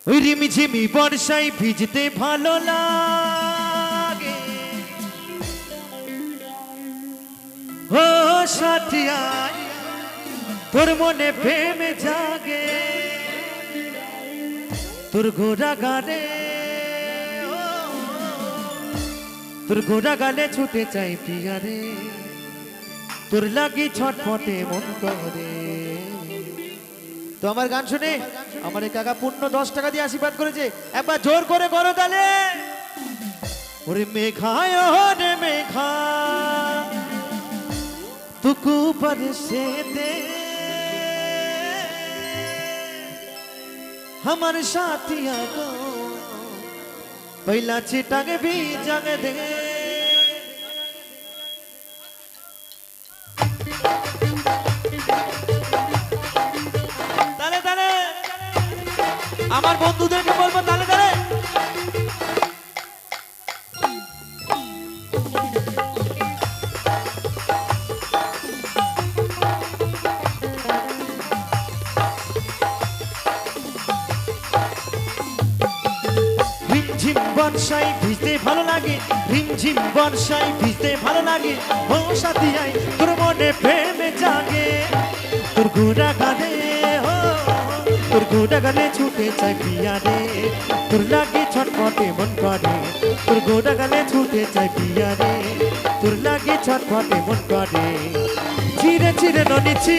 ওই রিমিঝিমি বর্ষায় ভিজতে ভালো লাগে ও সাথিয়া তোর মনে প্রেম জাগে তোর ঘোড়া গানে তোর ঘোড়া গানে ছুটে চাই প্রিয়া রে তোর লাগি ছটফটে মন করে। তো আমার গান শুনে আমার এই কাকা পূর্ণ 10 টাকা দিয়ে আশীর্বাদ করেছে, একবার জোর করে করো তালে। ওরে মেঘায় রে মেঘা তুকু বরসে দে हमारे साथिया को पहला छिटक भी जग दे। ताले ताले আমার বন্ধুদেরকে বলবো তালে তালে। বর্ষায় ভিজতে ভালো লাগে রিমঝিম বর্ষায় ভিজতে ভালো লাগে ও সাথী আই তোর মনে প্রেমে জাগে তোর ঘোড়া গানে ও তোর ঘোড়া গানে ছুটে চাই প্রিয়া রে তোর লাগে ছটফটে মন করে তোর ঘোড়া গানে ছুটে চাই প্রিয়া রে তোর লাগে ছটফটে মন করে। চিরে চিরে ননিছি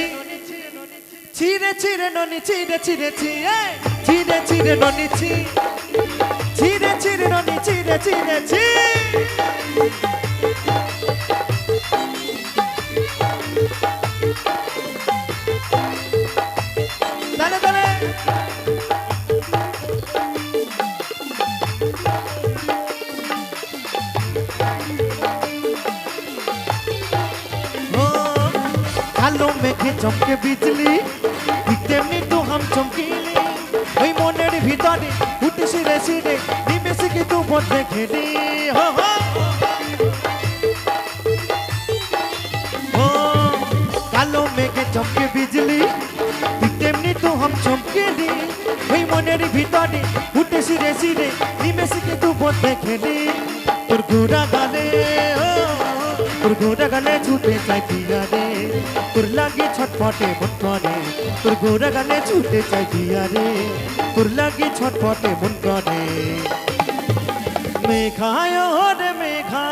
চিরে চিরে ননি চিরে চিরে চিরে চিরে ননিছি চিরে চিরে ননি চিরে চিরে চি দালে দালে ও কালো মেঘে চমকে বিজলি তেমনি তো হাম চমকিলি ওই মনের ভিতরে উঠে সিরে সিরে নিমেষে কি তু বদলে খেলি হো হো ও কালো মেঘে চমকে বিজলি তেমনি তো হাম চমকিলি ওই মনের ভিতরে উঠে সিরে সিরে নিমেষে কি তু বদলে খেলি তোর ঘোড়া গানে ও তোর ঘোড়া গানে ছুটে চাই প্রিয়া রে তোর লাগে ছটফটে মন করে তোর ঘোড়া গানে ছুটে চাই প্রিয়া রে তোর লাগে ছটফটে মন করে। মেঘায় রে মেঘা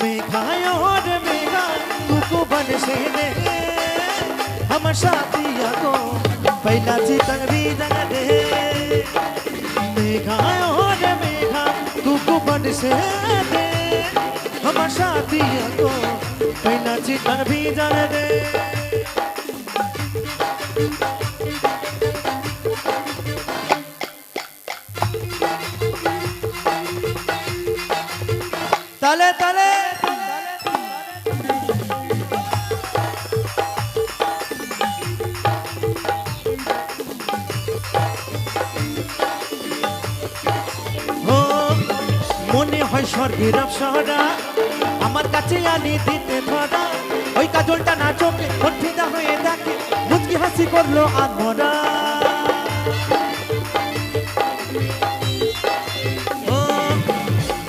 মেঘায় রে মেঘা তুকু বনসে দे हमर साथिया को पहला चितंग भी जग दे मेघाय रे मेघा तुकु बनसे दे हमर साथिया को पहला चितंग भी जग दे। ताले ताले মনে হয় স্বর্গের অপ্সরা আমার কাছে আনি দিতে ধরা ওই কাজলটা না চোখে কঠিনা হয়ে দেখে মুচকি হাসি করলো আধমরা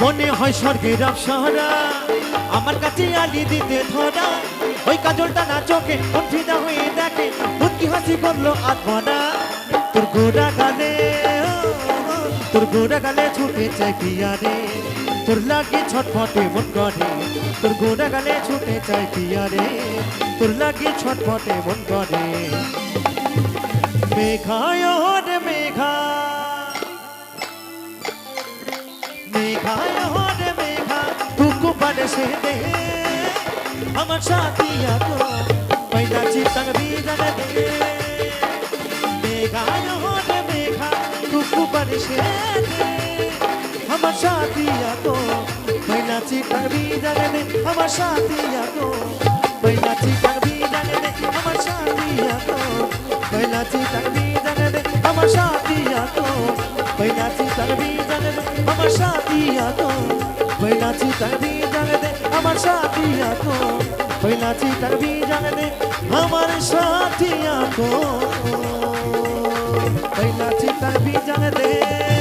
মনে হয় স্বর্গের অপ্সরা আমার কাছে আনি দিতে ধরা ওই কাজলটা না চোখে কঠিনা হয়ে দেখে মুচকি হাসি করলো আধমরা তোর ঘোড়া গানে তোর ঘোড়া গালে ছুটে চাই প্রিয়া রে তোর লাগে ছটফটে মন করে তোর ঘোড়া গালে ছুটে চাই প্রিয়া রে তোর লাগে ছটফটে মন করে। মেঘায় রে মেঘা মেঘায় রে মেঘা তুকু বরসে দে আমার साथिया को पहला चितंग भी जग दे मेघाय रे मेघा तुकु बरसे दे हमर साथिया को पहला चितंग भी जग दे हमर साथिया को पहला चितंग भी जग दे हमर साथिया को पहला चितंग भी जग दे हमर साथिया को पहला चितंग भी जग दे हमर साथिया को पहला चितंग भी जग दे हमर साथिया को पहला चितंग भी जग दे हमर साथिया को। তাই নাচি তার বিজান দে